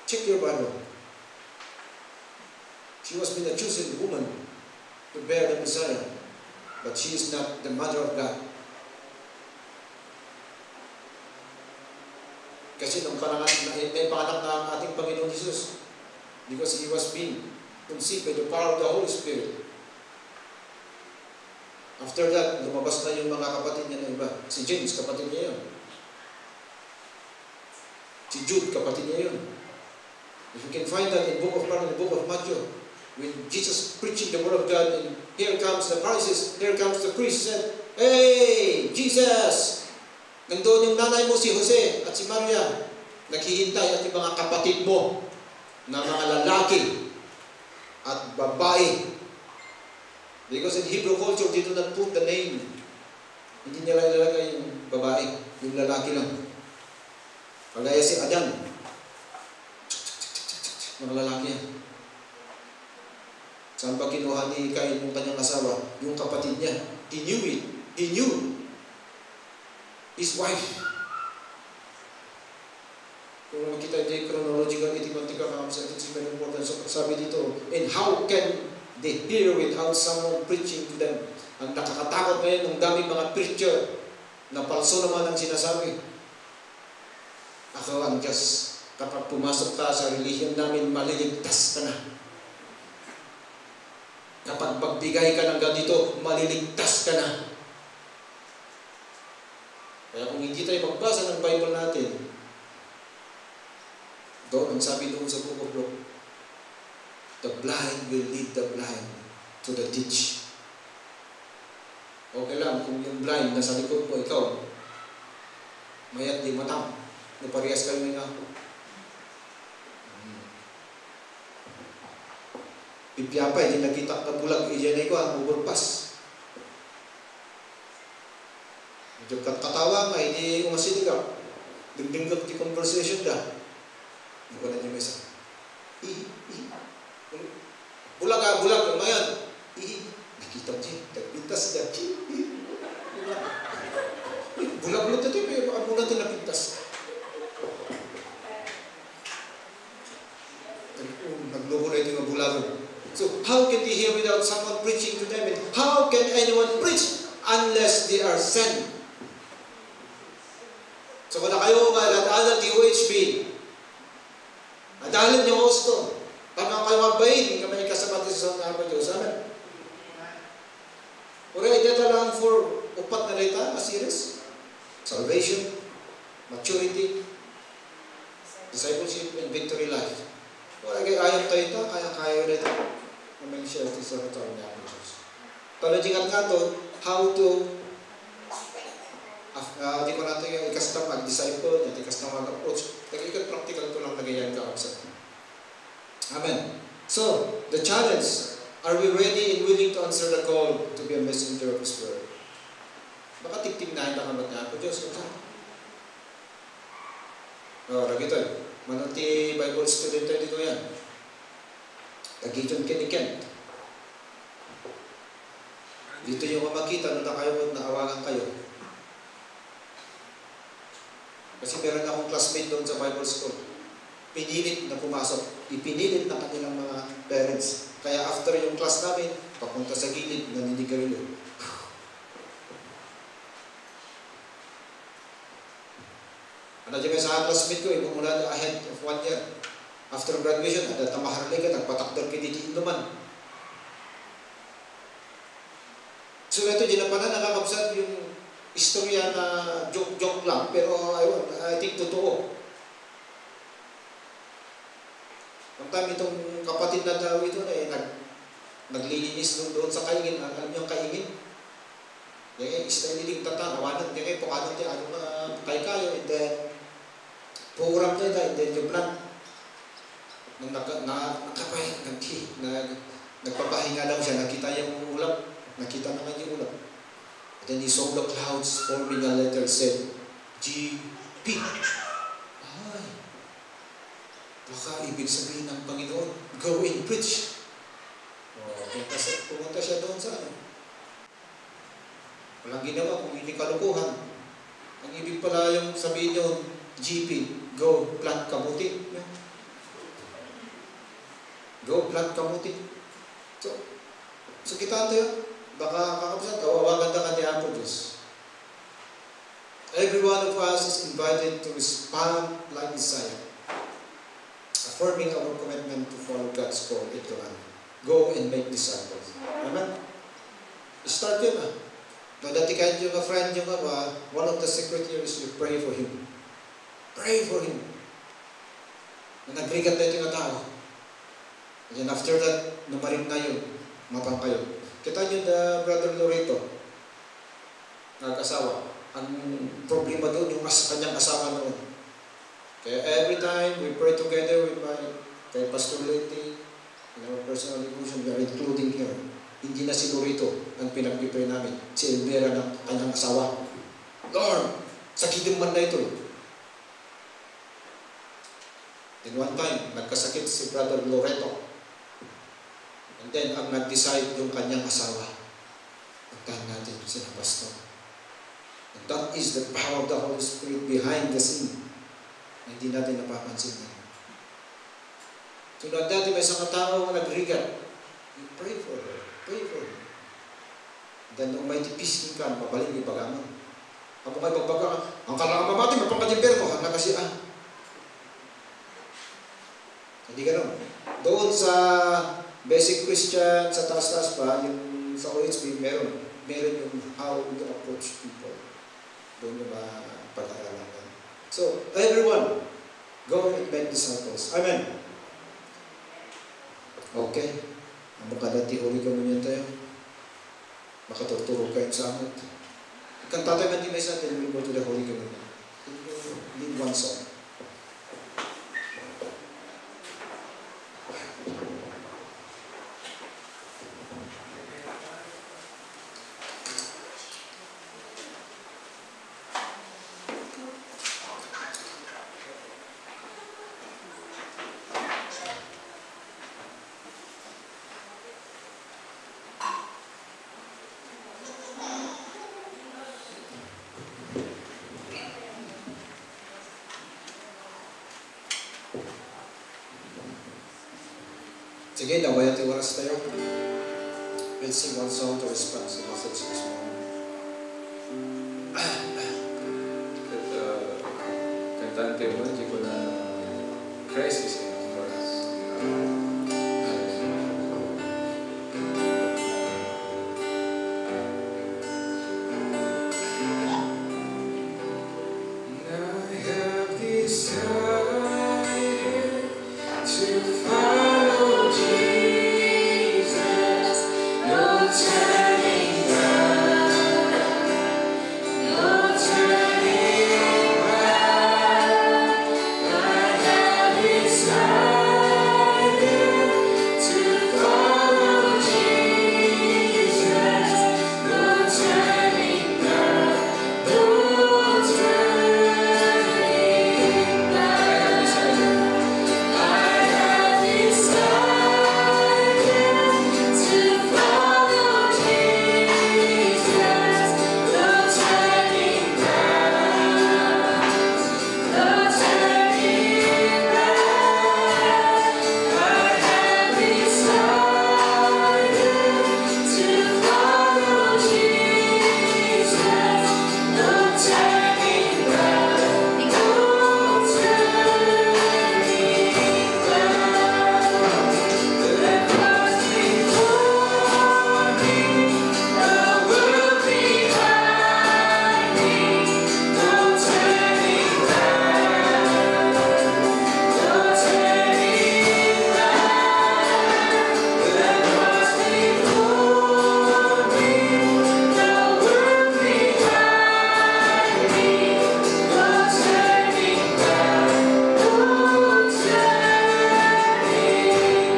Check your Bible. She was been a chosen woman to bear the Messiah, but she is not the mother of God. Kasi nung may panganak na ang ating Panginoon Jesus, because He was being conceived by the power of the Holy Spirit. After that, lumabas na yung mga kapatid niya na iba. Si James, kapatid niya yun. Si Jude, kapatid niya yun. If you can find that in the book of Matthew, when Jesus preaching the word of God, and here comes the Pharisees, here comes the priest, said, "Hey, Jesus! Nandoon yung nanay mo, si Jose at si Maria. Naghihintay at yung mga kapatid mo na mga lalaki at babae." Because in Hebrew culture, they do not put the name. Hindi nila ilalagay yung babae, yung lalaki lang. Kagaya si Adan. Mga lalaki yan. Saan ba kinuha ni Cain yung kanyang asawa? Yung kapatid niya. He knew it. He knew his wife. Kung makita yung chronological etymological it's very important. So, sabi dito, and how can they hear without someone preaching to them? Ang nakakatakot ngayon ng daming mga preacher na palso naman ang sinasabi. Ako ang Diyos, kapag pumasok ka sa relihiyon namin, maliligtas ka na. Kapag magbigay ka ng ganito, maliligtas ka na. Kaya kung hindi tayo magbasa ng Bible natin, doon ang sabi doon sa Book of Luke, the blind will lead the blind to the ditch. Okay lang, kung yung blind nasa likod mo, ikaw, mayat di matang, na parehas kayo ng ako. Pipiyapay, di nakita na bulag, iyan ay ko, ang overpass. Medyo katawa nga, hindi umasili ka. Dingding di conversation da. Hindi ko na niya may isa. Bulag, mayan. Kita G, nagpintas na G. Bulag-bulag na ito, pero ano natin napintas? Naglobo na ito yung bulago. So, how can they hear without someone preaching to them? And how can anyone preach unless they are sent? So, kung na kayo mag-adalan TOHB, adalan niyo gusto. Pagka kayo magbayin, kami kasama sa mga Diyos. Amen. Ura, ito lang for upat na rita, a series. Salvation, maturity, discipleship, and victory life. Ura, ayaw tayo ito, kaya rito. Kaming share ito sa katawan niya ng Diyos. Talagang nga ito, how to di ko natin yung ikastang mag-disciple, yung ikastang mag-approach. Nag-ikat practical ito lang nagayan ka sa. Amen. So, the challenge, are we ready and willing to answer the call to be a messenger of His word? Baka tigtignahin na kamat niya ako, Diyos. Lagi ito. Manati Bible student tayo dito yan. Tagiton kinikin. Dito yung makita nung na kayo, naawagan kayo. Kasi meron akong classmate doon sa Bible school. Pinilit na pumasok. Ipinilit na kanilang mga parents. Kaya after yung class namin, papunta sa gilid, naninigarilyo. Ano dyan sa classmate ko, mula ahead of 1 year. After graduation, ada tamaharali ka, nagpatakdor ka dito inuman. So ito, dyan na pa na nakakabsat yung istorya na joke-joke lang, pero I think totoo. Ang time itong kapatid na daw ito naglilinis doon sa kaingin. Alam niyo ang kaingin? Yung istanilig tatan, awanan, yung pokanon niya, kayo, and then puurap niya, and then yung plant. Nung nagpapahinga daw siya, nakita yung ulap, nakita naman yung ulap. Then he saw the clouds forming a letter said, G.P. Ay, baka ibig sabihin ng Panginoon, go and preach. Pumunta siya doon sa ano. Walang ginawa kung hindi kalukuhan. Ang ibig pala yung sabihin nyo, G.P., go plant kamuti. Go plant kamuti. So kita tayo. Baka kakapsat, kawawagan na kanya po Diyos. Every one of us is invited to respond like Isaiah, affirming our commitment to follow God's call and command. Go and make disciples. Amen? Start yun dati kahit yung friend yung one of the secretaries, you pray for him. Pray for him. Nag-rigat na ito yung tao. And then after that, numarin na yun. Mapang kayo. Kita nyo na Brother Loreto, nag-asawa. Ang problema doon, yung kanyang asawa noon. Kaya every time we pray together with kay Pastor Leti, in our personal devotion, we are including here. Hindi na si Loreto ang pinag-pray namin. Si Elvira ng kanyang asawa. Lord, sakitin man na ito. Then one time, nagkasakit si Brother Loreto. And then, ang nag-decide yung kanyang asawa. Pagtahan natin sila, Pastor. And that is the power of the Holy Spirit behind the scene. Na hindi natin napapansin na. Tulad dati, may isang tao na nag-rigat. You pray for her. Pray for her. And then, nung may tipising ka, pabaling yung bagamon. Kapag may pagbaga, ang kalangang mamati, magpapatibir ko. Hanggang kasi, hindi gano'n. Doon sa Basic Christian, sa taas-taas pa, yung sa OHB, meron yung how to approach people. Doon yung pag-aralan. So, everyone, go and make disciples. Amen. Okay. Ang makadati, uli ka mo niyan tayo. Makatuturo kayo sa amot. Ikang tatay man di may sa atin, we'll go to the Holy Communion. Lead one song. Sige, naway at oras tayo. We'll sing one song to respond sa message this morning. Kantaan kayo mo, hindi ko na Christ is enough for us. I have decided to follow Jesus, no turning back, no turning back. I have decided to follow Jesus, no turning back, no turning back. I have decided to follow Jesus, no turning back, no turning back. I have decided to follow Jesus, no turning back, no turning back. The cross before me, the world behind me, no turning back, no turning back. The cross before me, the world behind me, no turning back, no turning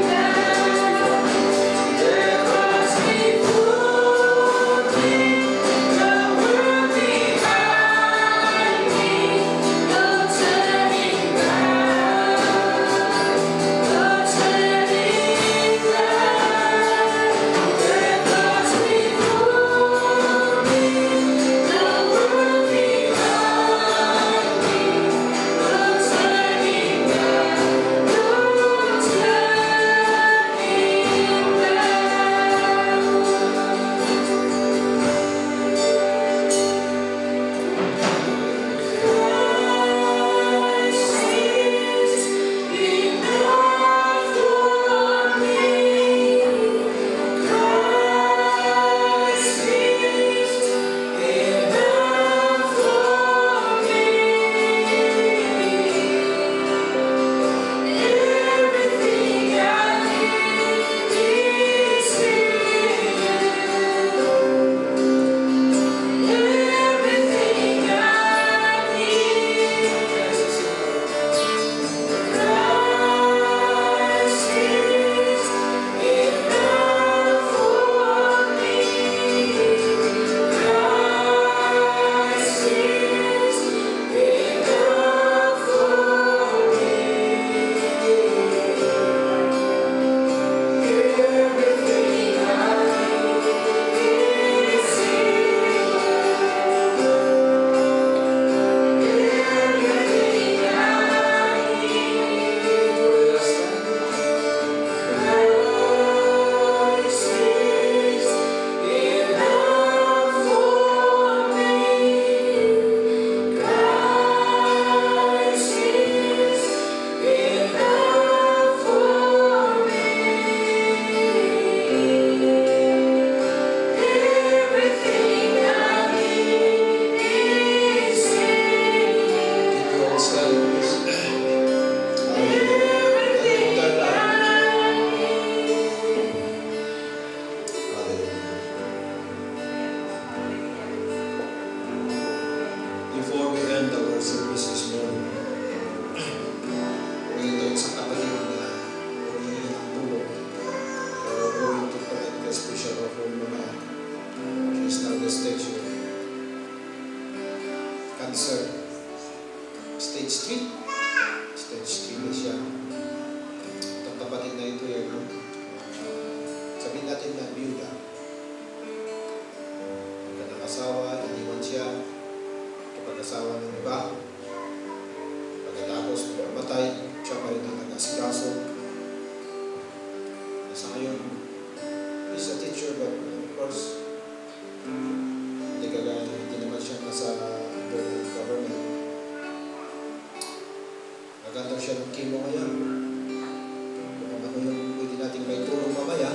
back. The cross before me, the world behind me, no turning back, no turning back. The cross before me, the world behind me, no turning back, no everything I need is in you. Everything I need, Christ is enough for me. Christ is enough for me. Everything I need is in you. Everything I need, Christ is enough for me. Christ is enough for me. Everything I need is in Keep your eyes down, please. everything I Before we end our service this morning, ngayon tayo sa kapatid na humihingi ng tulong. We're going to collect the special offer muna. She's now the stage. Cancer. Stage 3. Stage 3 na siya. Itong kapatid na ito yan. Sabihin natin na biyuda. Pagka nakasawa, iniwan siya. Kapag asawa ng iba, pagkatapos mamatay, siya pa rin palengke mo ngayon. Kung ano yung pwede natin may tulong mamaya,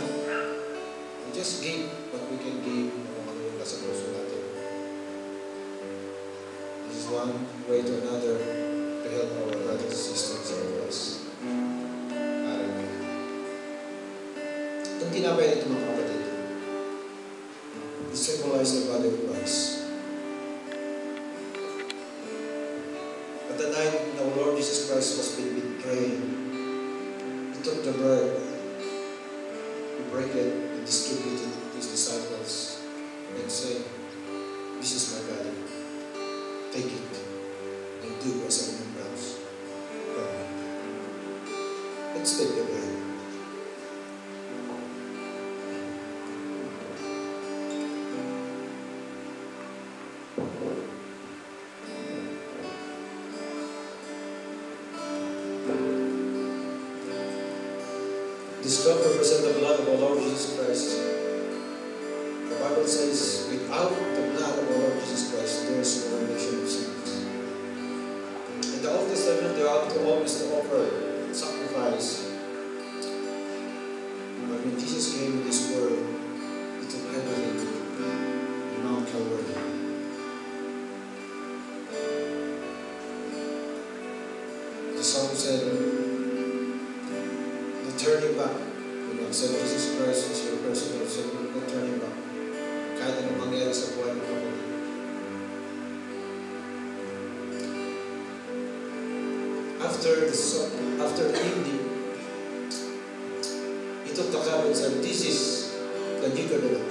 we just give what we can give kung ano yung nasa puso natin. This is one way to another to help our brothers and sisters in Christ. Itong tinapay nito mga kapatid, it symbolizes the body of Christ. At the night when our Lord Jesus Christ was being betrayed, He took the bread, He broke it, and distributed it to His disciples, and said, "This is my body. Take it, and do as a remembrance of me." Let's take the bread. This cup represents the blood of our Lord Jesus Christ. The Bible says, without the blood of our Lord Jesus Christ, there is no remission of sins. In the Old Testament, they have to always offer sacrifice. But when Jesus came in this world, He took everything in Mount Calvary. The song said, turning back. When you accept Jesus Christ as your personal Savior, no turning back. Kahit anong mangyari sa buhay mo kapatid. After the evening, He took the cup and said, "This is the new covenant.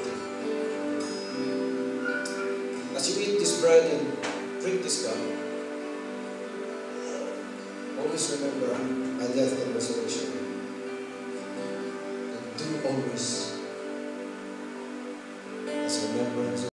As you eat this bread and drink this cup, always remember my death and resurrection. Do always